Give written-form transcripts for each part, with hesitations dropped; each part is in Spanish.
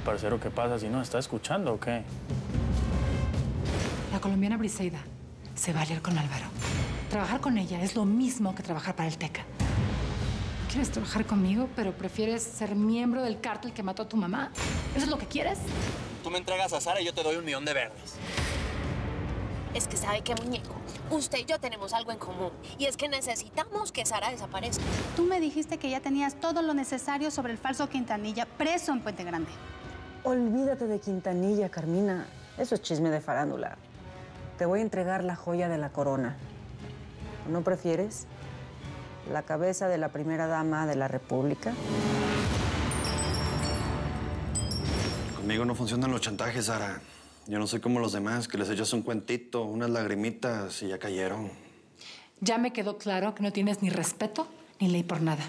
parcero, ¿qué pasa? ¿Si nos está escuchando o qué? La colombiana Briseida se va a aliar con Álvaro. Trabajar con ella es lo mismo que trabajar para el Teca. ¿No quieres trabajar conmigo, pero prefieres ser miembro del cártel que mató a tu mamá? ¿Eso es lo que quieres? Tú me entregas a Sara y yo te doy 1.000.000 de verdes. Es que ¿sabe qué, muñeco? Usted y yo tenemos algo en común. Y es que necesitamos que Sara desaparezca. Tú me dijiste que ya tenías todo lo necesario sobre el falso Quintanilla preso en Puente Grande. Olvídate de Quintanilla, Carmina. Eso es chisme de farándula. Te voy a entregar la joya de la corona. ¿No prefieres? La cabeza de la primera dama de la República. Conmigo no funcionan los chantajes, Sara. Yo no soy como los demás, que les echas un cuentito, unas lagrimitas y ya cayeron. Ya me quedó claro que no tienes ni respeto ni ley por nada.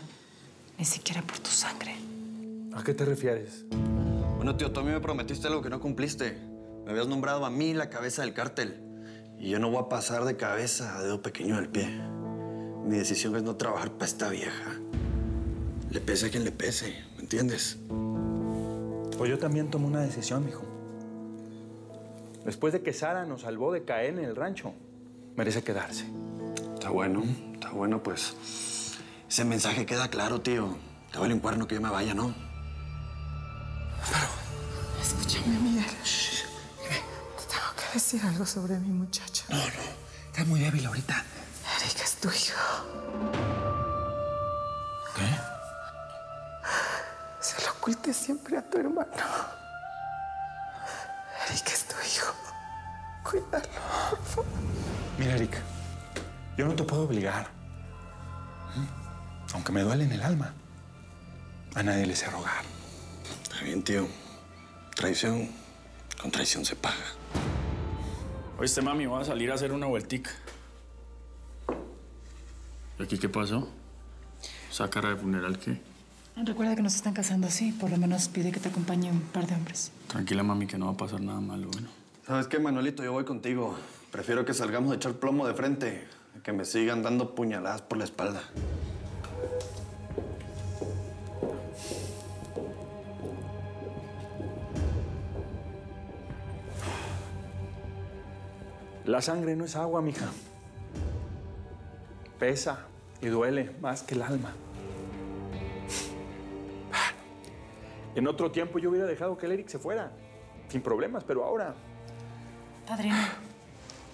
Ni siquiera por tu sangre. ¿A qué te refieres? Bueno, tío, tú a mí me prometiste algo que no cumpliste. Me habías nombrado a mí la cabeza del cártel. Y yo no voy a pasar de cabeza a dedo pequeño del pie. Mi decisión es no trabajar para esta vieja. Le pese a quien le pese, ¿me entiendes? Pues yo también tomé una decisión, mijo. Después de que Sara nos salvó de caer en el rancho, merece quedarse. Está bueno, pues. Ese mensaje queda claro, tío. Te vale un cuerno que yo me vaya, ¿no? Escúchame, Miguel. Te tengo que decir algo sobre mi muchacho. No. Está muy débil ahorita. Erika es tu hijo. ¿Qué? Se lo oculte siempre a tu hermano. Erika es tu hijo. Cuídalo, por favor. Mira, Erika, yo no te puedo obligar. Aunque me duele en el alma, a nadie le sé rogar. Está bien, tío. Traición con traición se paga. Oíste, mami, voy a salir a hacer una vueltica. ¿Y aquí qué pasó? ¿Esa cara de funeral qué? Recuerda que nos están casando así. Por lo menos pide que te acompañe un par de hombres. Tranquila, mami, que no va a pasar nada malo, bueno. ¿Sabes qué, Manuelito? Yo voy contigo. Prefiero que salgamos a echar plomo de frente a que me sigan dando puñaladas por la espalda. La sangre no es agua, mija. Pesa y duele más que el alma. En otro tiempo yo hubiera dejado que el Eric se fuera, sin problemas, pero ahora... Padrino,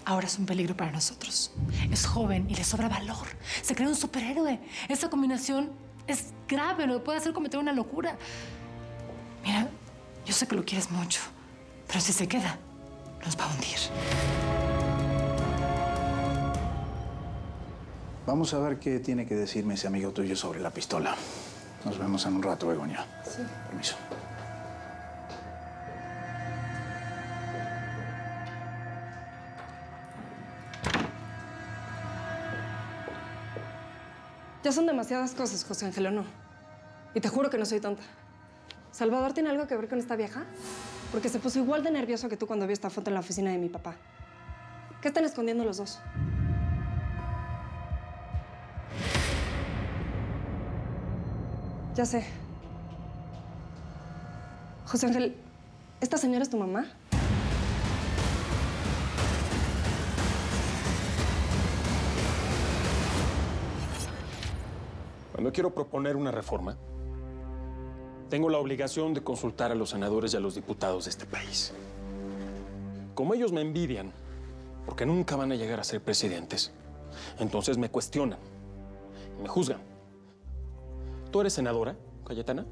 ahora es un peligro para nosotros. Es joven y le sobra valor. Se cree un superhéroe. Esta combinación es grave, lo puede hacer cometer una locura. Mira, yo sé que lo quieres mucho, pero si se queda, nos va a hundir. Vamos a ver qué tiene que decirme ese amigo tuyo sobre la pistola. Nos vemos en un rato, Begoña. Sí. Permiso. Ya son demasiadas cosas, José Ángel, ¿o no? Y te juro que no soy tonta. ¿Salvador tiene algo que ver con esta vieja? Porque se puso igual de nervioso que tú cuando vio esta foto en la oficina de mi papá. ¿Qué están escondiendo los dos? Ya sé. José Ángel, ¿esta señora es tu mamá? Cuando quiero proponer una reforma, tengo la obligación de consultar a los senadores y a los diputados de este país. Como ellos me envidian, porque nunca van a llegar a ser presidentes, entonces me cuestionan y me juzgan. ¿Tú eres senadora, Cayetana?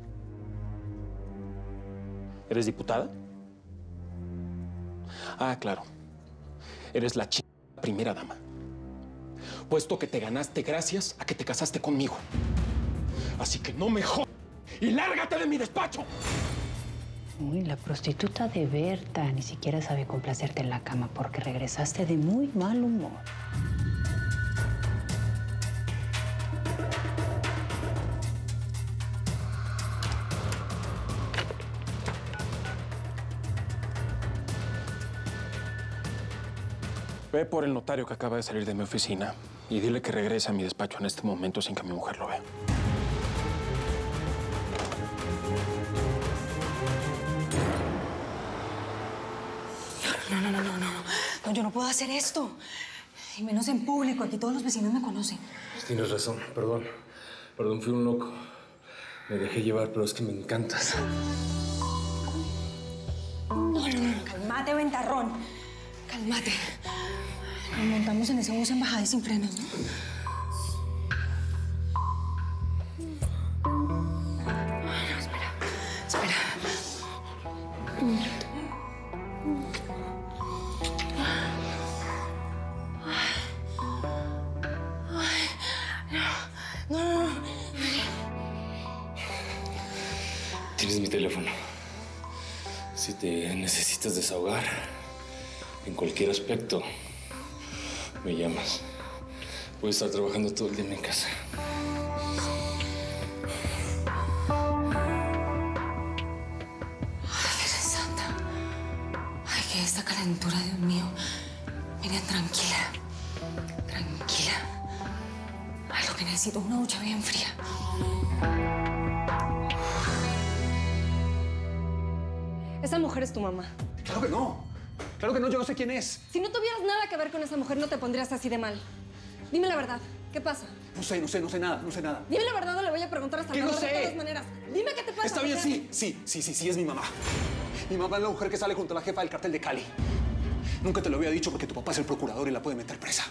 ¿Eres diputada? Ah, claro. Eres la primera dama. Puesto que te ganaste gracias a que te casaste conmigo. Así que no me jodas y lárgate de mi despacho. Uy, la prostituta de Berta ni siquiera sabe complacerte en la cama porque regresaste de muy mal humor. Ve por el notario que acaba de salir de mi oficina y dile que regrese a mi despacho en este momento sin que mi mujer lo vea. No, yo no puedo hacer esto. Y menos en público. Aquí todos los vecinos me conocen. Tienes razón. Perdón. Perdón, fui un loco. Me dejé llevar, pero es que me encantas. No. Cálmate, ventarrón. Cálmate. Nos montamos en ese bus en bajada y sin frenos, ¿no? Espera. No. Tienes mi teléfono. Si te necesitas desahogar, en cualquier aspecto, me llamas. Voy a estar trabajando todo el día en mi casa. Ay, Virgen Santa. Ay, qué esta calentura, Dios mío. Miren, tranquila. Ay, lo que necesito es una ducha bien fría. Esa mujer es tu mamá. Claro que no. Claro que no, yo no sé quién es. Si no tuvieras nada que ver con esa mujer, no te pondrías así de mal. Dime la verdad. ¿Qué pasa? No sé nada. Dime la verdad o le voy a preguntar hasta ¿Qué no sé? de todas maneras. Dime qué te pasa. Está bien, sí, es mi mamá. Mi mamá es la mujer que sale junto a la jefa del cartel de Cali. Nunca te lo había dicho porque tu papá es el procurador y la puede meter presa.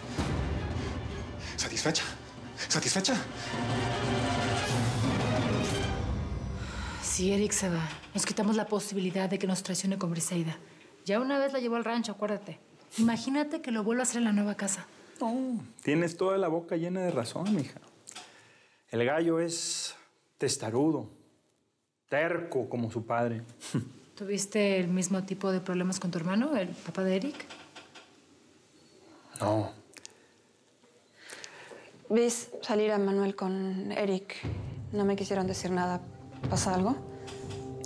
¿Satisfecha? Si Eric se va, nos quitamos la posibilidad de que nos traicione con Briseida. Ya una vez la llevó al rancho, acuérdate. Imagínate que lo vuelva a hacer en la nueva casa. No, tienes toda la boca llena de razón, mija. El gallo es testarudo, terco como su padre. ¿Tuviste el mismo tipo de problemas con tu hermano, el papá de Eric? No. ¿Ves salir a Manuel con Eric? No me quisieron decir nada. ¿Pasa algo?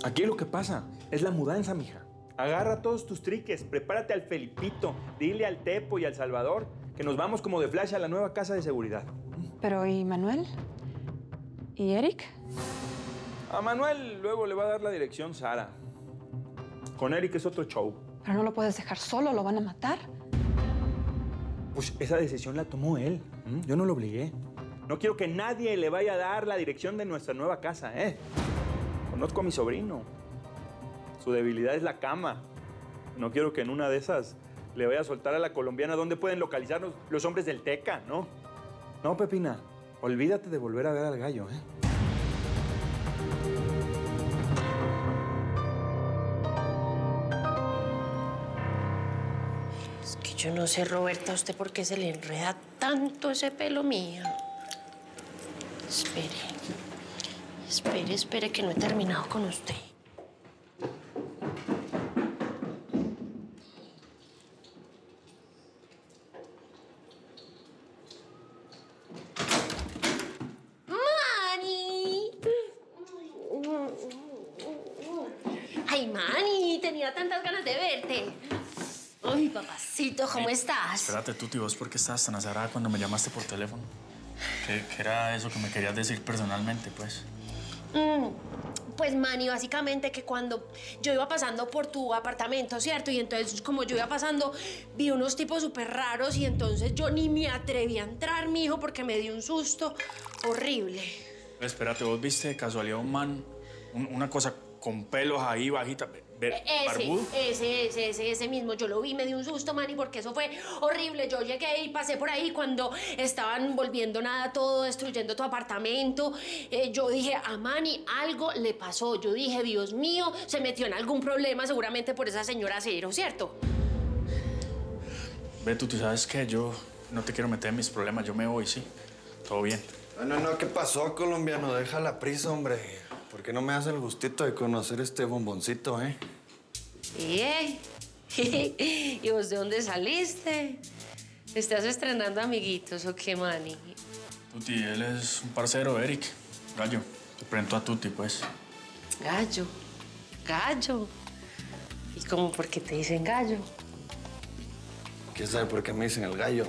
Aquí lo que pasa es la mudanza, mija. Agarra todos tus triques, prepárate al Felipito, dile al Tepo y al Salvador que nos vamos como de flash a la nueva casa de seguridad. ¿Pero y Manuel? ¿Y Eric? A Manuel luego le va a dar la dirección Sara. Con Eric es otro show. ¿Pero no lo puedes dejar solo? ¿Lo van a matar? Pues esa decisión la tomó él. Yo no lo obligué. No quiero que nadie le vaya a dar la dirección de nuestra nueva casa, ¿eh? Conozco a mi sobrino. Su debilidad es la cama. No quiero que en una de esas le vaya a soltar a la colombiana dónde pueden localizarnos los hombres del Teca, ¿no? No, Pepina, olvídate de volver a ver al gallo, ¿eh? Es que yo no sé, Roberta, ¿a usted por qué se le enreda tanto ese pelo mío? Espere, que no he terminado con usted. ¡Mani! Ay, Mani, tenía tantas ganas de verte. Ay, papacito, ¿cómo estás? Espérate, Tuti, ¿vos por qué estabas tan azarada cuando me llamaste por teléfono? ¿Qué era eso que me querías decir personalmente, pues? Pues, Manny, básicamente que cuando yo iba pasando por tu apartamento, ¿cierto? Y entonces, como yo iba pasando, vi unos tipos súper raros y entonces yo ni me atreví a entrar, mijo, porque me dio un susto horrible. Espérate, ¿vos viste de casualidad un man, una cosa con pelos ahí bajita, barbudo? Ese mismo. Yo lo vi, me dio un susto, Manny, porque eso fue horrible. Yo llegué y pasé por ahí cuando estaban volviendo nada todo, destruyendo tu apartamento. Yo dije, a Manny algo le pasó. Yo dije, Dios mío, se metió en algún problema seguramente por esa señora Cero, ¿cierto? Ve, tú sabes que yo no te quiero meter en mis problemas. Yo me voy, ¿sí? Todo bien. No, ¿qué pasó, colombiano? Deja la prisa, hombre. ¿Por qué no me das el gustito de conocer este bomboncito, eh? ¿Y vos de dónde saliste? ¿Estás estrenando amiguitos o qué, Manny? Tuti, él es un parcero, Eric. Gallo. Te presento a Tuti, pues. Gallo. ¿Y cómo por qué te dicen gallo? ¿Quién sabe por qué me dicen el gallo?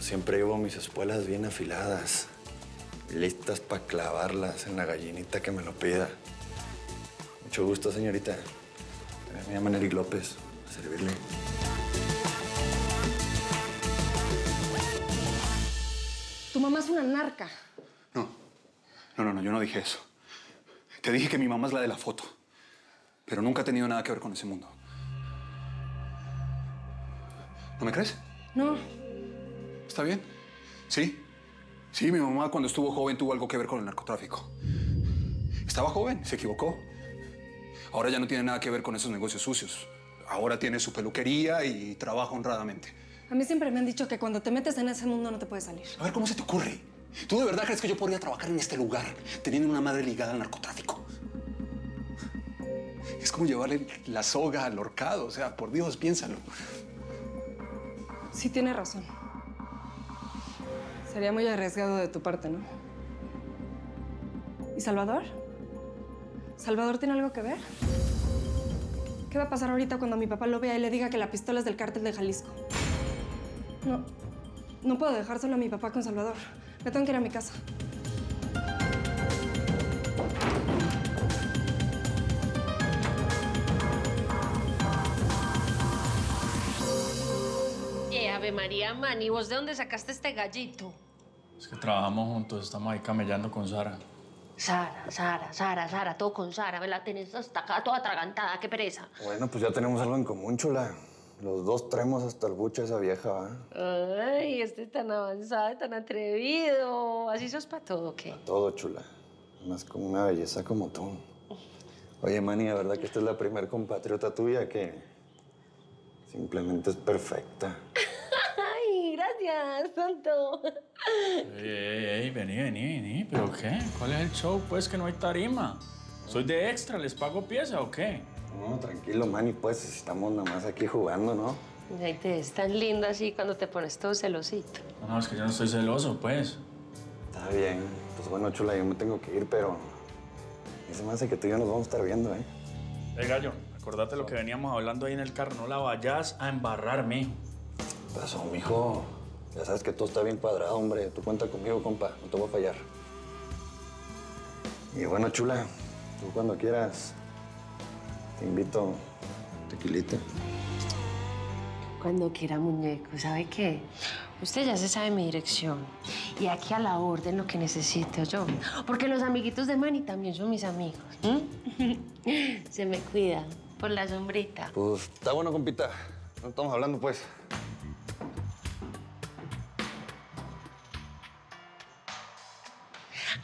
Siempre llevo mis espuelas bien afiladas, listas para clavarlas en la gallinita que me lo pida. Mucho gusto, señorita. Me llaman Eric López. A servirle. Tu mamá es una narca. No, yo no dije eso. Te dije que mi mamá es la de la foto. Pero nunca ha tenido nada que ver con ese mundo. ¿No me crees? No. ¿Está bien? Sí. Sí, mi mamá cuando estuvo joven tuvo algo que ver con el narcotráfico. Estaba joven, se equivocó. Ahora ya no tiene nada que ver con esos negocios sucios. Ahora tiene su peluquería y trabaja honradamente. A mí siempre me han dicho que cuando te metes en ese mundo no te puedes salir. A ver, ¿cómo se te ocurre? ¿Tú de verdad crees que yo podría trabajar en este lugar teniendo una madre ligada al narcotráfico? Es como llevarle la soga al horcado. O sea, por Dios, piénsalo. Sí, tienes razón. Sería muy arriesgado de tu parte, ¿no? ¿Y Salvador? ¿Salvador tiene algo que ver? ¿Qué va a pasar ahorita cuando mi papá lo vea y le diga que la pistola es del cártel de Jalisco? No puedo dejar solo a mi papá con Salvador. Me tengo que ir a mi casa. Ave María, Manny, ¿vos de dónde sacaste este gallito? Es que trabajamos juntos, estamos ahí camellando con Sara. Sara, todo con Sara. Me la tenés hasta acá toda atragantada, qué pereza. Bueno, pues ya tenemos algo en común, chula. Los dos traemos hasta el buche a esa vieja, ¿va? Ay, tan avanzado, tan atrevido. ¿Así sos para todo o qué? Todo, chula. Más como una belleza como tú. Oye, Manny, ¿de verdad que esta es la primer compatriota tuya que simplemente es perfecta? Ay, gracias, tonto. Ey, vení. ¿Pero qué? ¿Cuál es el show? Pues que no hay tarima. ¿Soy de extra? ¿Les pago pieza o qué? No, tranquilo, Manny, pues estamos nada más aquí jugando, ¿no? Ay, te ves tan lindo así cuando te pones todo celosito. No, es que yo no estoy celoso, pues. Está bien. Pues bueno, chula, yo me tengo que ir, pero a mí se me hace que tú y yo nos vamos a estar viendo, ¿eh? Gallo, acordate lo que veníamos hablando ahí en el carro. No la vayas a embarrarme. ¿Qué pasó, mijo? Ya sabes que todo está bien cuadrado, hombre. Tú cuenta conmigo, compa. No te voy a fallar. Y bueno, chula, tú cuando quieras te invito tequilita. Cuando quiera, muñeco. ¿Sabe qué? Usted ya se sabe mi dirección. Y aquí a la orden lo que necesite, yo. Porque los amiguitos de Manny también son mis amigos. Se me cuida por la sombrita. Pues está bueno, compita. No estamos hablando, pues.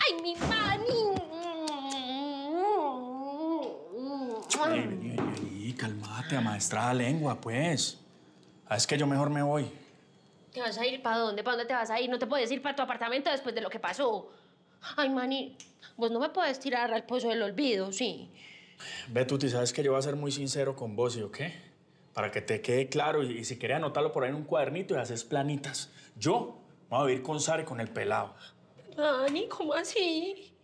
¡Ay, mi Manny! Vení, calmate, amaestrada lengua, pues. Es que yo mejor me voy. ¿Te vas a ir para dónde? ¿Para dónde te vas a ir? No te puedes ir para tu apartamento después de lo que pasó. Ay, Manny, vos no me puedes tirar al pozo del olvido, ¿sí? Ve, Tuti, sabes que yo voy a ser muy sincero con vos, ¿sí o qué? Para que te quede claro y si querés anotarlo por ahí en un cuadernito y haces planitas. Yo voy a vivir con Sara y con el pelado. Manny, ¿cómo así?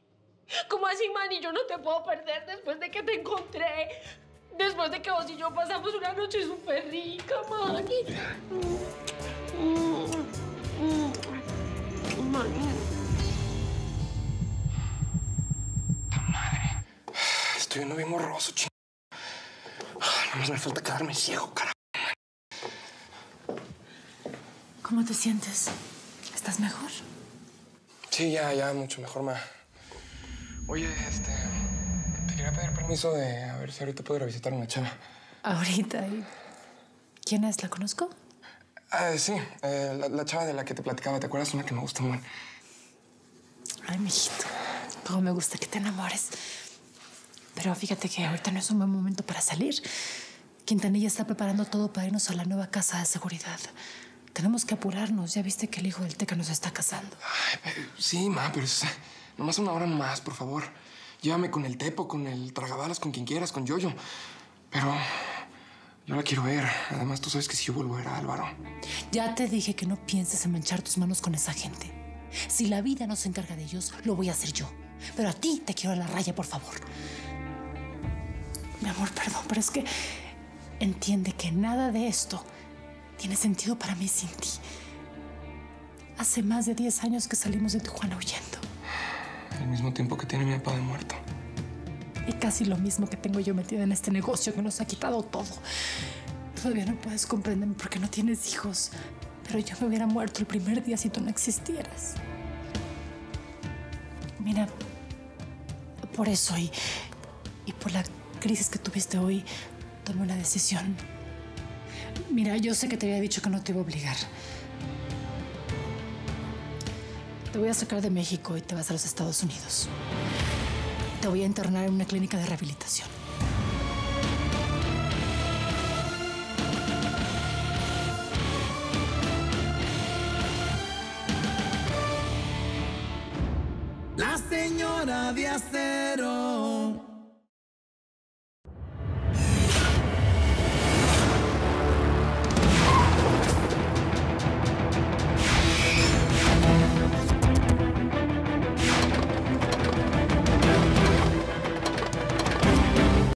¿Cómo así, Manny? Yo no te puedo perder después de que te encontré. Después de que vos y yo pasamos una noche súper rica, Manny. Manny. Madre. Estoy viendo bien borroso, ching. No más me falta quedarme ciego, carajo. ¿Cómo te sientes? ¿Estás mejor? Sí, ya, mucho mejor, ma. Oye, te quería pedir permiso de a ver si ahorita puedo ir a visitar a una chava. Ahorita. ¿Quién es? ¿La conozco? Sí, la chava de la que te platicaba. ¿Te acuerdas? Una que me gusta muy. Ay, mijito. Cómo me gusta que te enamores. Pero fíjate que ahorita no es un buen momento para salir. Quintanilla está preparando todo para irnos a la nueva casa de seguridad. Tenemos que apurarnos. Ya viste que el hijo del Teca nos está casando. Ay, sí, ma, pero es nomás una hora más, por favor. Llévame con el Tepo, con el Tragabalas, con quien quieras, con Yoyo. Pero yo la quiero ver. Además, tú sabes que si yo vuelvo a ver a Álvaro. Ya te dije que no pienses en manchar tus manos con esa gente. Si la vida no se encarga de ellos, lo voy a hacer yo. Pero a ti te quiero a la raya, por favor. Mi amor, perdón, pero es que entiende que nada de esto tiene sentido para mí sin ti. Hace más de 10 años que salimos de Tijuana huyendo. Al mismo tiempo que tiene mi papá de muerto. Y casi lo mismo que tengo yo metida en este negocio que nos ha quitado todo. Todavía no puedes comprenderme porque no tienes hijos. Pero yo me hubiera muerto el primer día si tú no existieras. Mira, por eso y por la crisis que tuviste hoy, tomé una decisión. Mira, yo sé que te había dicho que no te iba a obligar. Te voy a sacar de México y te vas a los Estados Unidos. Te voy a internar en una clínica de rehabilitación. La señora de acero.